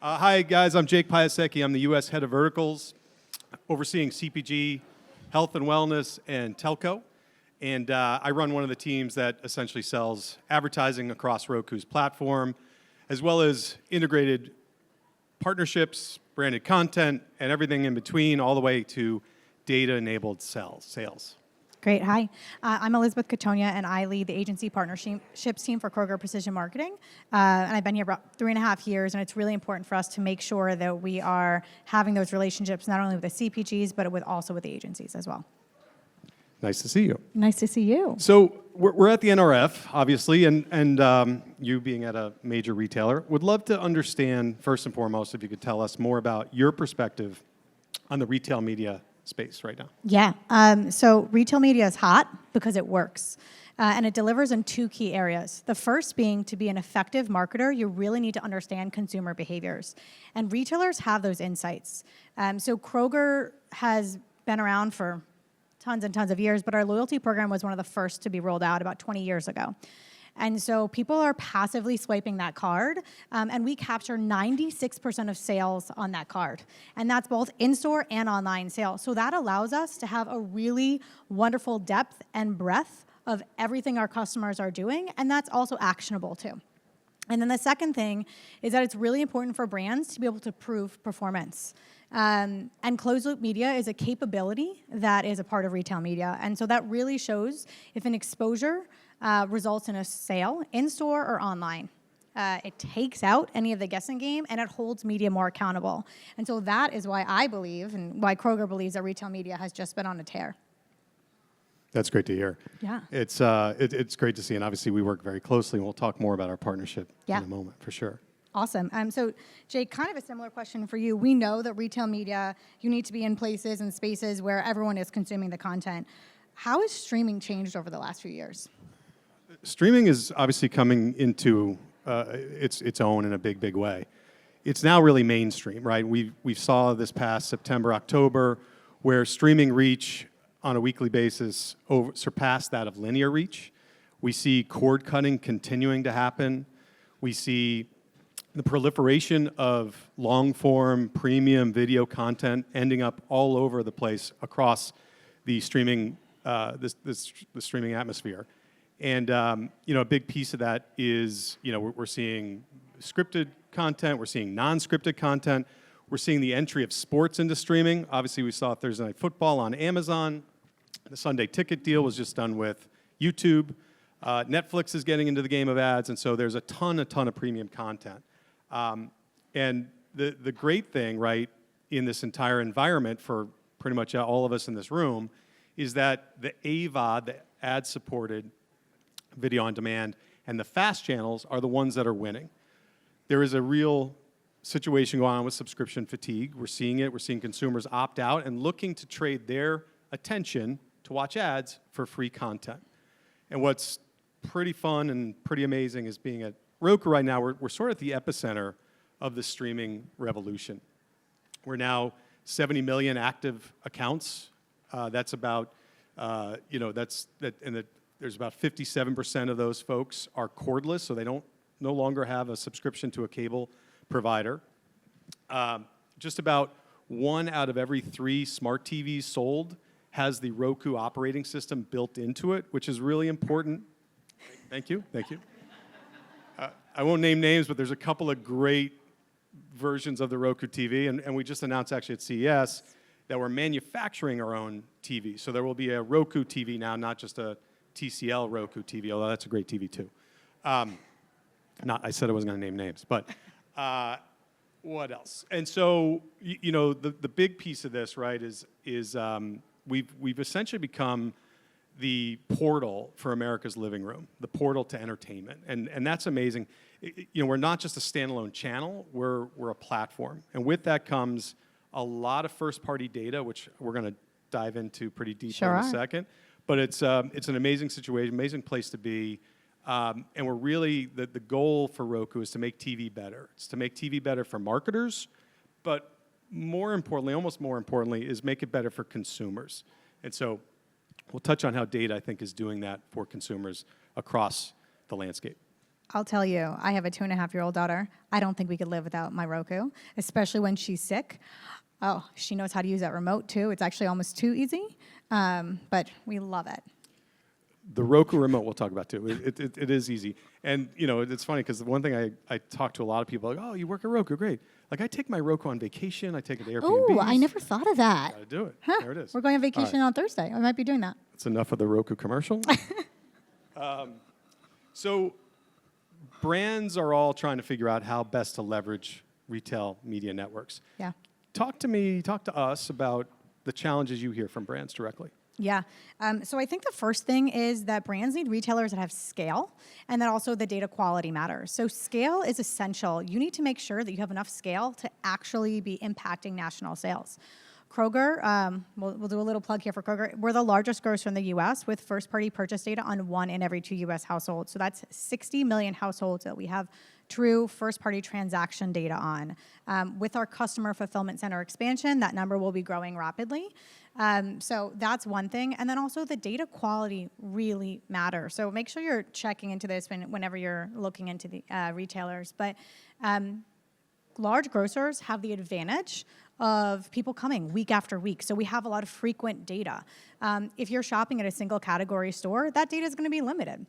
Hi, guys. I'm Jake Piasecki. I'm the U.S. head of verticals, overseeing CPG, health and wellness, and telco. And I run one of the teams that essentially sells advertising across Roku's platform, as well as integrated partnerships, branded content, and everything in between, all the way to data-enabled sales. Great. Hi. I'm Elizabeth Cotogno, and I lead the agency partnerships team for Kroger Precision Marketing. And I've been here about 3.5 years, and it's really important for us to make sure that we are having those relationships not only with the CPGs, but also with the agencies as well. Nice to see you. Nice to see you. So we're at the NRF, obviously, and you being at a major retailer, would love to understand, first and foremost, if you could tell us more about your perspective on the retail media space right now. Yeah. So retail media is hot because it works. And it delivers in 2 key areas. The first being, to be an effective marketer, you really need to understand consumer behaviors. And retailers have those insights. So Kroger has been around for tons and tons of years, but our loyalty program was one of the first to be rolled out about 20 years ago. And so people are passively swiping that card, and we capture 96% of sales on that card. And that's both in-store and online sales. So that allows us to have a really wonderful depth and breadth of everything our customers are doing, and that's also actionable too. And then the second thing is that it's really important for brands to be able to prove performance. And closed-loop media is a capability that is a part of retail media. And so that really shows if an exposure results in a sale in-store or online. It takes out any of the guessing game, and it holds media more accountable. And so that is why I believe, and why Kroger believes, that retail media has just been on a tear. That's great to hear. Yeah. It's great to see, and obviously we work very closely, and we'll talk more about our partnership in a moment, for sure. Awesome. So, Jake, kind of a similar question for you. We know that retail media, you need to be in places and spaces where everyone is consuming the content. How has streaming changed over the last few years? Streaming is obviously coming into its own in a big way. It's now really mainstream, right? We saw this past September, October, where streaming reach on a weekly basis surpassed that of linear reach. We see cord cutting continuing to happen. We see the proliferation of long-form premium video content ending up all over the place across the streaming the streaming atmosphere. And a big piece of that is we're seeing scripted content, we're seeing non-scripted content, we're seeing the entry of sports into streaming. Obviously, we saw Thursday Night Football on Amazon. The Sunday Ticket deal was just done with YouTube. Netflix is getting into the game of ads, and so there's a ton of premium content. And the great thing, right, in this entire environment for pretty much all of us in this room is that the AVOD, the ad-supported video on demand, and the fast channels are the ones that are winning. There is a real situation going on with subscription fatigue. We're seeing it. We're seeing consumers opt out and looking to trade their attention to watch ads for free content. And what's pretty fun and pretty amazing is being at Roku right now, we're sort of at the epicenter of the streaming revolution. We're now 70 million active accounts. That's about, there's about 57% of those folks are cordless, so they no longer have a subscription to a cable provider. Just about 1 out of every 3 smart TVs sold has the Roku operating system built into it, which is really important. Thank you. I won't name names, but there's a couple of great versions of the Roku TV, and we just announced actually at CES that we're manufacturing our own TV. So there will be a Roku TV now, not just a TCL Roku TV, although that's a great TV too. I said I wasn't going to name names, but what else? And so, the big piece of this, right, is we've essentially become the portal for America's living room, the portal to entertainment, and that's amazing. We're not just a standalone channel; we're a platform, and with that comes a lot of first-party data, which we're going to dive into pretty deep in a second. But it's an amazing situation, amazing place to be, and we're really the goal for Roku is to make TV better. It's to make TV better for marketers, but more importantly, almost more importantly, is make it better for consumers. And so we'll touch on how data, I think, is doing that for consumers across the landscape. I'll tell you, I have a 2.5-year-old daughter. I don't think we could live without my Roku, especially when she's sick. Oh, she knows how to use that remote too. It's actually almost too easy, but we love it. The Roku remote we'll talk about too. It is easy. And, it's funny because the one thing I talk to a lot of people, like, oh, you work at Roku, great. Like, I take my Roku on vacation. I take it to Airbnb. Oh, I never thought of that. Gotta do it. Huh. There it is. We're going on vacation on Thursday. I might be doing that. That's enough of the Roku commercial. So brands are all trying to figure out how best to leverage retail media networks. Yeah. Talk to us about the challenges you hear from brands directly. Yeah. So I think the first thing is that brands need retailers that have scale, and that also the data quality matters. So scale is essential. You need to make sure that you have enough scale to actually be impacting national sales. Kroger, we'll do a little plug here for Kroger. We're the largest grocer in the U.S. with first-party purchase data on 1 in every 2 U.S. households. So that's 60 million households that we have true first-party transaction data on. With our customer fulfillment center expansion, that number will be growing rapidly. So that's one thing. And then also the data quality really matters. So make sure you're checking into this whenever you're looking into the retailers. But large grocers have the advantage of people coming week after week. So we have a lot of frequent data. If you're shopping at a single category store, that data is going to be limited.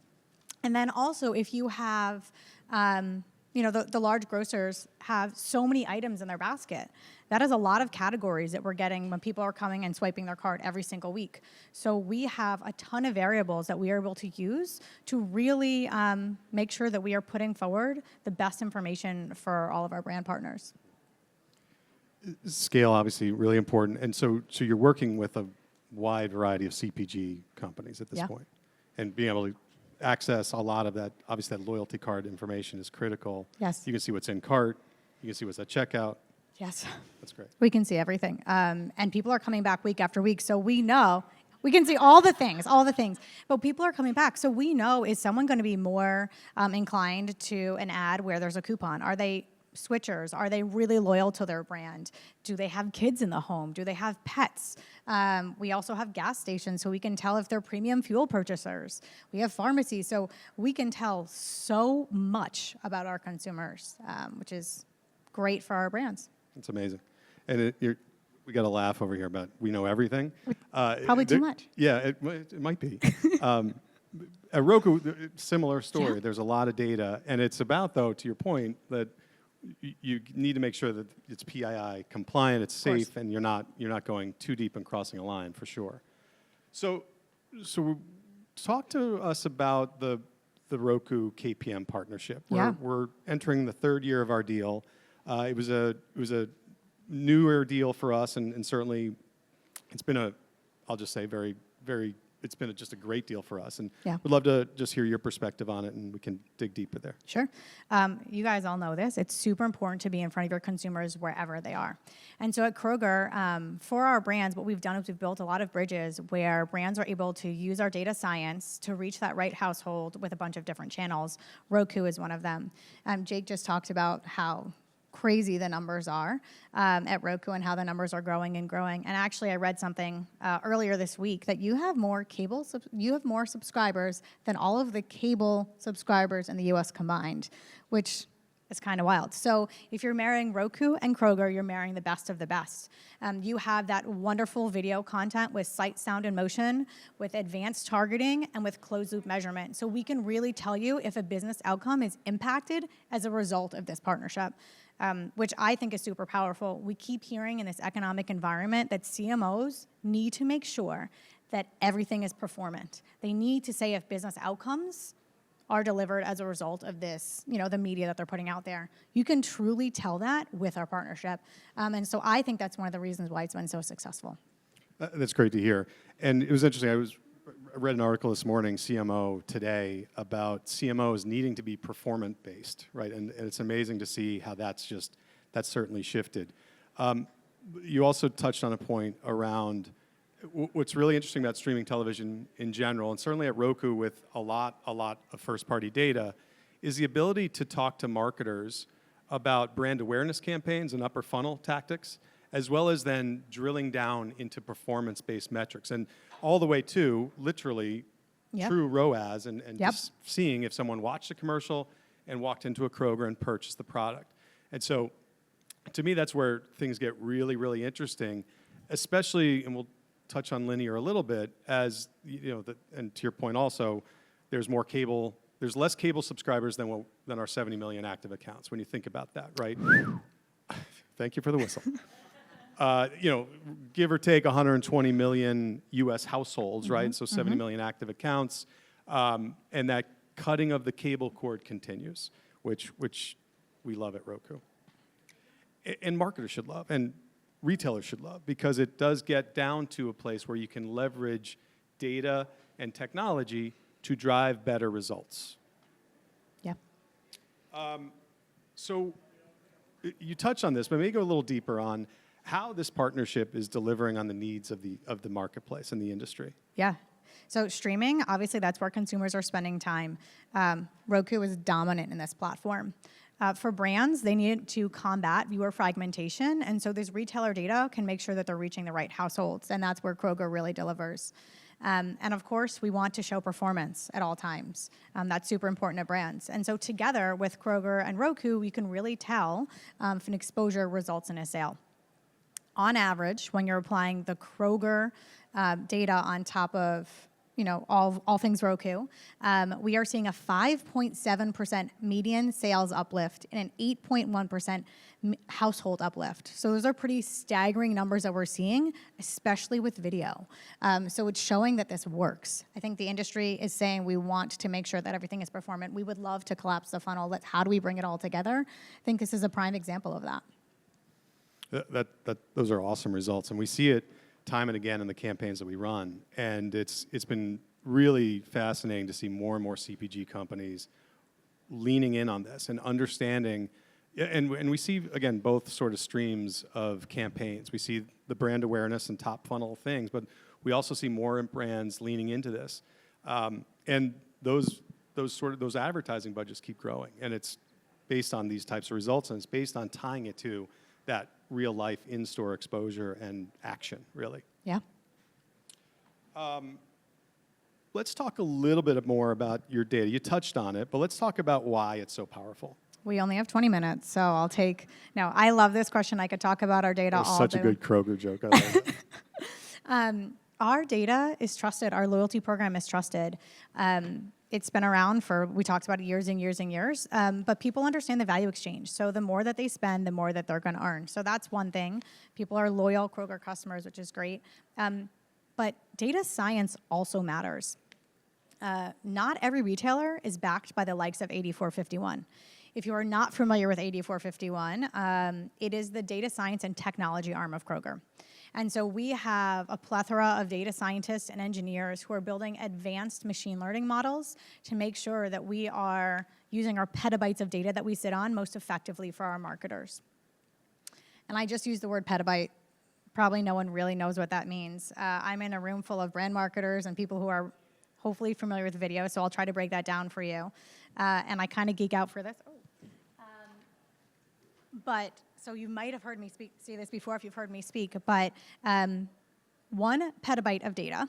And then also if you have, the large grocers have so many items in their basket. That is a lot of categories that we're getting when people are coming and swiping their card every single week. So we have a ton of variables that we are able to use to really make sure that we are putting forward the best information for all of our brand partners. Scale, obviously, really important. And so you're working with a wide variety of CPG companies at this point. And being able to access a lot of that, obviously that loyalty card information is critical. Yes. You can see what's in cart. You can see what's at checkout. Yes. That's great. We can see everything. And people are coming back week after week. So we know, we can see all the things. But people are coming back. So we know, is someone going to be more inclined to an ad where there's a coupon? Are they switchers? Are they really loyal to their brand? Do they have kids in the home? Do they have pets? We also have gas stations, so we can tell if they're premium fuel purchasers. We have pharmacies, so we can tell so much about our consumers, which is great for our brands. It's amazing. And we got to laugh over here about we know everything. Probably too much. Yeah, it might be. At Roku, similar story. Yeah. There's a lot of data, and it's about, though, to your point, that you need to make sure that it's PII compliant, it's safe, and you're not going too deep and crossing a line for sure. So talk to us about the Roku KPM partnership. We're entering the 3rd year of our deal. It was a newer deal for us, and certainly it's been I'll just say it's been just a great deal for us, and we'd love to just hear your perspective on it, and we can dig deeper there. Sure. You guys all know this. It's super important to be in front of your consumers wherever they are. And so at Kroger, for our brands, what we've done is we've built a lot of bridges where brands are able to use our data science to reach that right household with a bunch of different channels. Roku is one of them. Jake just talked about how crazy the numbers are at Roku and how the numbers are growing and growing. And actually, I read something earlier this week that you have more subscribers than all of the cable subscribers in the U.S. combined, which is kind of wild. So if you're marrying Roku and Kroger, you're marrying the best of the best. You have that wonderful video content with sight, sound, and motion, with advanced targeting, and with closed-loop measurement. So we can really tell you if a business outcome is impacted as a result of this partnership. Which I think is super powerful. We keep hearing in this economic environment that CMOs need to make sure that everything is performant. They need to say if business outcomes are delivered as a result of this, the media that they're putting out there. You can truly tell that with our partnership. And so I think that's one of the reasons why it's been so successful. That's great to hear. And it was interesting. I read an article this morning, CMO Today, about CMOs needing to be performance-based, right? And it's amazing to see how that's certainly shifted. You also touched on a point around what's really interesting about streaming television in general, and certainly at Roku with a lot of first-party data, is the ability to talk to marketers about brand awareness campaigns and upper funnel tactics, as well as then drilling down into performance-based metrics. And all the way to literally true ROAS and just seeing if someone watched a commercial, and walked into a Kroger and purchased the product. And so, to me, that's where things get really, really interesting, especially, and we'll touch on linear a little bit, as and to your point also, there's less cable subscribers than our 70 million active accounts when you think about that, right? Thank you for the whistle. Give or take 120 million U.S. households, right? So 70 million active accounts, and that cutting of the cable cord continues, which we love at Roku. And marketers should love, and retailers should love, because it does get down to a place where you can leverage data and technology to drive better results. Yeah. So you touched on this, but maybe go a little deeper on how this partnership is delivering on the needs of the marketplace and the industry. Yeah. So streaming, obviously that's where consumers are spending time. Roku is dominant in this platform. For brands, they need to combat viewer fragmentation, and so this retailer data can make sure that they're reaching the right households, and that's where Kroger really delivers. And of course, we want to show performance at all times. That's super important to brands. And so together with Kroger and Roku, we can really tell if an exposure results in a sale. On average, when you're applying the Kroger data on top of all things Roku, we are seeing a 5.7% median sales uplift and an 8.1% household uplift. So those are pretty staggering numbers that we're seeing, especially with video. So it's showing that this works. I think the industry is saying we want to make sure that everything is performant. We would love to collapse the funnel. How do we bring it all together? I think this is a prime example of that. Those are awesome results, and we see it time and again in the campaigns that we run. And it's been really fascinating to see more and more CPG companies leaning in on this and understanding. And we see, again, both sort of streams of campaigns. We see the brand awareness and top funnel things, but we also see more brands leaning into this. And those advertising budgets keep growing. And it's based on these types of results, and it's based on tying it to that real life in-store exposure and action, really. Yeah. Let's talk a little bit more about your data. You touched on it, but let's talk about why it's so powerful. We only have 20 minutes, so I love this question. I could talk about our data all day. Such a good Kroger joke. I love it. Our data is trusted. Our loyalty program is trusted. It's been around we talked about it years and years and years, but people understand the value exchange. So the more that they spend, the more that they're going to earn. So that's one thing. People are loyal Kroger customers, which is great. But data science also matters. Not every retailer is backed by the likes of 8451. If you are not familiar with 8451, it is the data science and technology arm of Kroger. And so we have a plethora of data scientists and engineers who are building advanced machine learning models to make sure that we are using our petabytes of data that we sit on most effectively for our marketers. And I just used the word petabyte. Probably no one really knows what that means. I'm in a room full of brand marketers and people who are hopefully familiar with video, so I'll try to break that down for you. And I kind of geek out for this. So you might have heard me say this before if you've heard me speak, but 1 petabyte of data,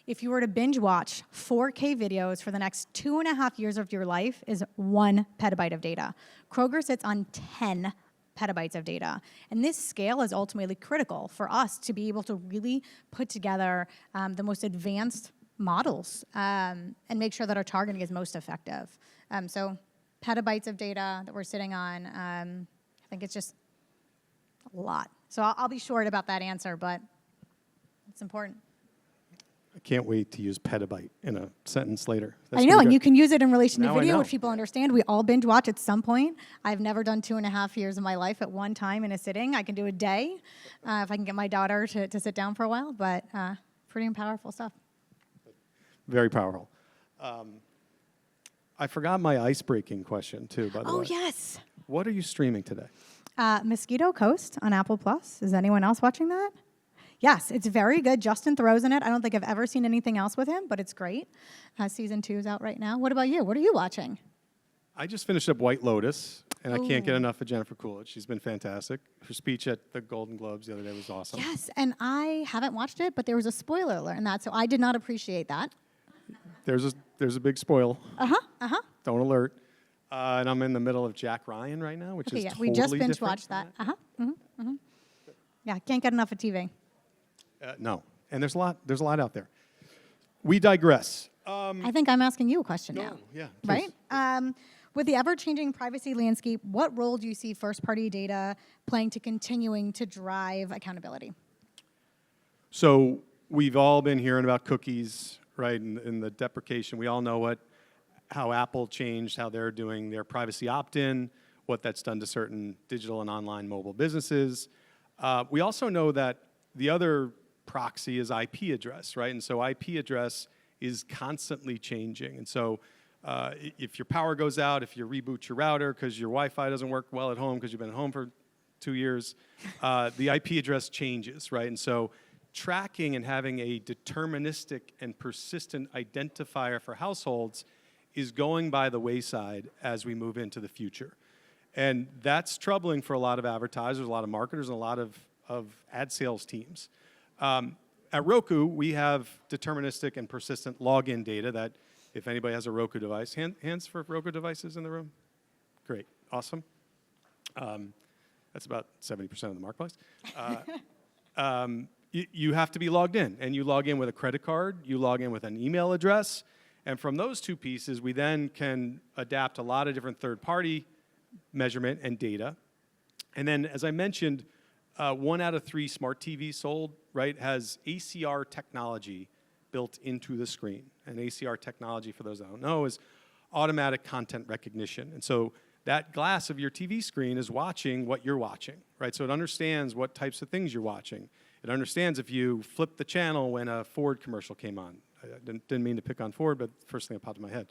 if you were to binge watch 4K videos for the next 2.5 years of your life, is 1 petabyte of data. Kroger sits on 10 petabytes of data. And this scale is ultimately critical for us to be able to really put together the most advanced models and make sure that our targeting is most effective. So petabytes of data that we're sitting on, I think it's just a lot. So I'll be short about that answer, but it's important. I can't wait to use petabyte in a sentence later. I know, and you can use it in relation to Now I video, know. which people understand. We all binge watch at some point. I've never done 2.5 years of my life at one time in a sitting. I can do a day if I can get my daughter to sit down for a while, but pretty powerful stuff. Very powerful. I forgot my ice-breaking question, too, by the way. Oh, yes. What are you streaming today? Mosquito Coast on Apple Plus. Is anyone else watching that? Yes, it's very good. Justin Theroux's in it. I don't think I've ever seen anything else with him, but it's great. Season 2 is out right now. What about you? What are you watching? I just finished up White Lotus, and I can't get enough of Jennifer Coolidge. She's been fantastic. Her speech at the Golden Globes the other day was awesome. Yes, and I haven't watched it, but there was a spoiler alert in that, so I did not appreciate that. There's a big spoil. Don't alert. And I'm in the middle of Jack Ryan right now, which Okay, is yeah, totally we just binge different watched than that. Yeah, can't get enough of TV. No, and there's a lot out there. We digress. I think I'm asking you a question now. Yeah, Right? please. With the ever-changing privacy landscape, what role do you see first-party data playing to continuing to drive accountability? So we've all been hearing about cookies, right, and the deprecation. We all know how Apple changed how they're doing their privacy opt-in, what that's done to certain digital and online mobile businesses. We also know that the other proxy is IP address, right? And so IP address is constantly changing. And so if your power goes out, if you reboot your router because your Wi-Fi doesn't work well at home because you've been at home for 2 years, the IP address changes, right? And so tracking and having a deterministic and persistent identifier for households is going by the wayside as we move into the future. And that's troubling for a lot of advertisers, a lot of marketers, and a lot of ad sales teams. At Roku, we have deterministic and persistent login data that if anybody has a Roku device, hands for Roku devices in the room? Great, awesome. That's about 70% of the marketplace. You have to be logged in, and you log in with a credit card, you log in with an email address, and from those two pieces, we then can adapt a lot of different third-party measurement and data. And then, as I mentioned, 1 out of 3 smart TVs sold, right, has ACR technology built into the screen. And ACR technology, for those that don't know, is automatic content recognition. And so that glass of your TV screen is watching what you're watching, right? So it understands what types of things you're watching. It understands if you flip the channel when a Ford commercial came on. I didn't mean to pick on Ford, but first thing that popped in my head.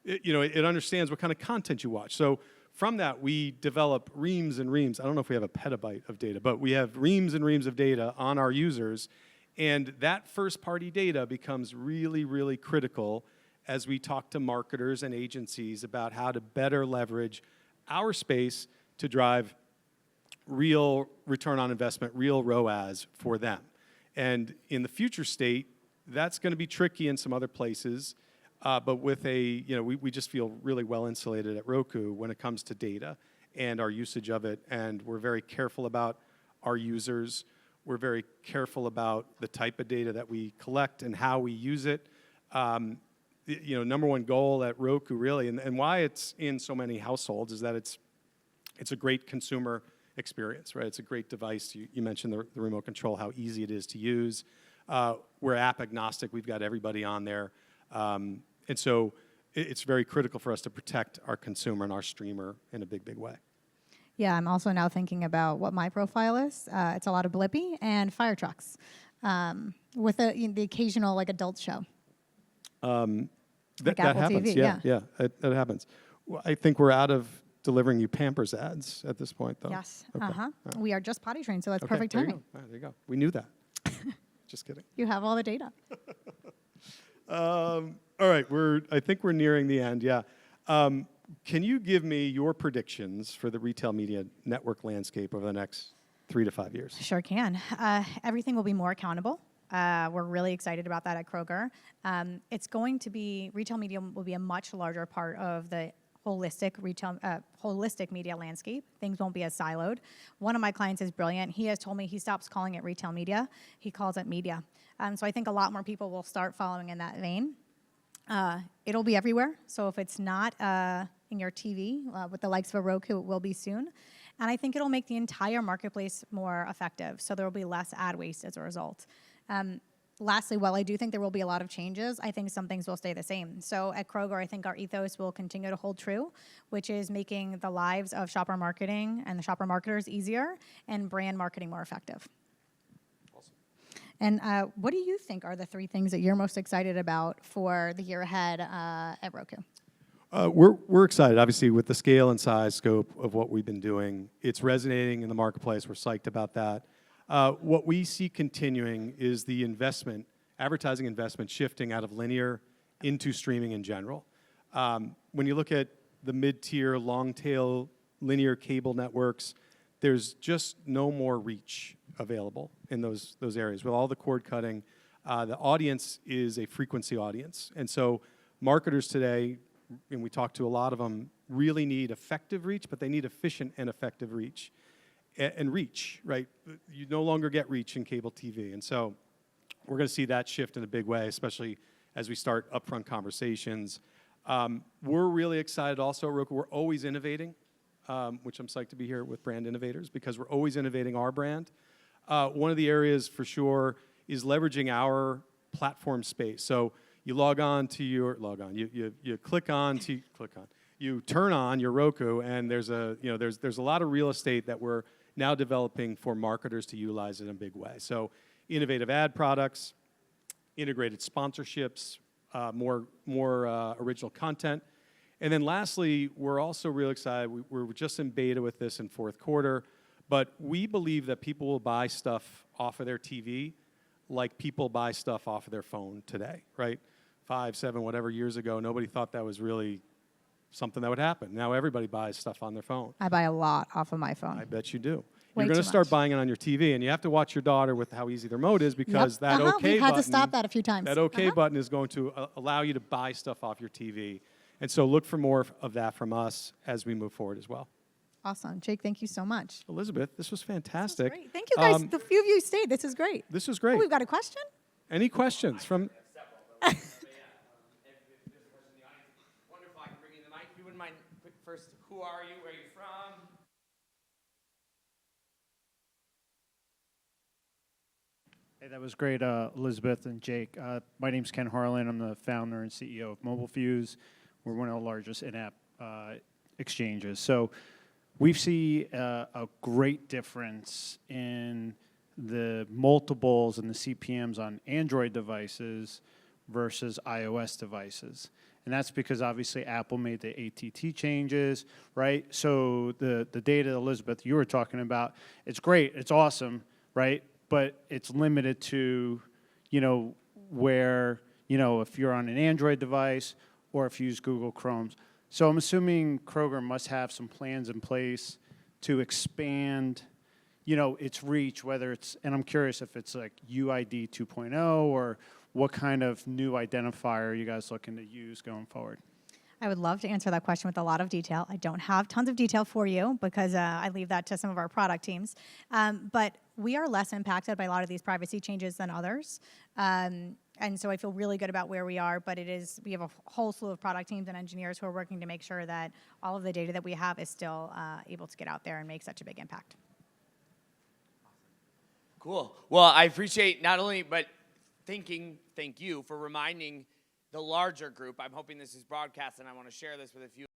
It understands what kind of content you watch. So from that, we develop reams and reams. I don't know if we have a petabyte of data, but we have reams and reams of data on our users. And that first-party data becomes really, really critical as we talk to marketers and agencies about how to better leverage our space to drive real return on investment, real ROAS for them. And in the future state, that's going to be tricky in some other places. But with we just feel really well insulated at Roku when it comes to data and our usage of it. And we're very careful about our users. We're very careful about the type of data that we collect and how we use it. Number one goal at Roku really, and why it's in so many households is that it's a great consumer experience, right? It's a great device. You mentioned the remote control, how easy it is to use. We're app agnostic. We've got everybody on there. And so it's very critical for us to protect our consumer and our streamer in a big, big way. Yeah, I'm also now thinking about what my profile is. It's a lot of Blippi and fire trucks with the occasional adult show. That Apple happens, TV, yeah, it happens. Well, I think we're out of delivering you Pampers ads at this point, though. Yes, Okay. We are just potty trained, so that's Okay, perfect there you timing. go. There you go. We knew that. Just kidding. You have all the data. All right, I think we're nearing the end, yeah. Can you give me your predictions for the retail media network landscape over the next 3 to 5 years? Sure can. Everything will be more accountable. We're really excited about that at Kroger. Retail media will be a much larger part of the holistic media landscape. Things won't be as siloed. One of my clients is brilliant. He has told me he stops calling it retail media. He calls it media. So I think a lot more people will start following in that vein. It'll be everywhere. So if it's not in your TV with the likes of a Roku, it will be soon. And I think it'll make the entire marketplace more effective. So there will be less ad waste as a result. Lastly, while I do think there will be a lot of changes, I think some things will stay the same. So at Kroger, I think our ethos will continue to hold true, which is making the lives of shopper marketing and the shopper marketers easier and brand marketing more effective. Awesome. And what do you think are the 3 things that you're most excited about for the year ahead at Roku? We're excited, obviously, with the scale and size, scope of what we've been doing. It's resonating in the marketplace. We're psyched about that. What we see continuing is the advertising investment shifting out of linear into streaming in general. When you look at the mid-tier, long-tail linear cable networks, there's just no more reach available in those areas. With all the cord cutting, the audience is a frequency audience. And so marketers today and we talked to a lot of them, really need effective reach, but they need efficient and effective reach. And reach, right? You no longer get reach in cable TV. And so we're going to see that shift in a big way, especially as we start upfront conversations. We're really excited also at Roku. We're always innovating, which I'm psyched to be here with Brand Innovators because we're always innovating our brand. One of the areas for sure is leveraging our platform space. So you you turn on your Roku, and there's a lot of real estate that we're now developing for marketers to utilize in a big way. So innovative ad products, integrated sponsorships, more original content. And then lastly, we're also really excited. We're just in beta with this in fourth quarter, but we believe that people will buy stuff off of their TV like people buy stuff off of their phone today, right? 5, 7, whatever years ago, nobody thought that was really something that would happen. Now everybody buys stuff on their phone. I buy a lot off of my phone. I bet you do. Way You're going to too start much. buying it on your TV, and you have to watch your daughter with how easy the remote is because that OK We've had button. to stop that a few times. That OK button is going to allow you to buy stuff off your TV. And so look for more of that from us as we move forward as well. Awesome. Jake, thank you so much. Elizabeth, this was fantastic. Great. Thank you guys. The few of you stayed. This is great. This was Oh, great. we've got a question? Any questions from? First, who are you? Where are you from? Hey, that was great, Elizabeth and Jake. My name's Ken Harlan. I'm the founder and CEO of Mobile Fuse. We're one of the largest in-app exchanges. So we see a great difference in the multiples and the CPMs on Android devices versus iOS devices. And that's because obviously Apple made the ATT changes, right? So the data, Elizabeth, you were talking about, it's great, it's awesome, right? But it's limited to, where, if you're on an Android device or if you use Google Chrome's. So I'm assuming Kroger must have some plans in place to expand, its reach, whether it's, and I'm curious if it's like UID 2.0 or what kind of new identifier are you guys looking to use going forward? I would love to answer that question with a lot of detail. I don't have tons of detail for you because I leave that to some of our product teams. But we are less impacted by a lot of these privacy changes than others. And so I feel really good about where we are, but we have a whole slew of product teams and engineers who are working to make sure that all of the data that we have is still able to get out there and make such a big impact. Cool. Well, I appreciate not only, but thank you for reminding the larger group. I'm hoping this is broadcast, and I want to share this with a few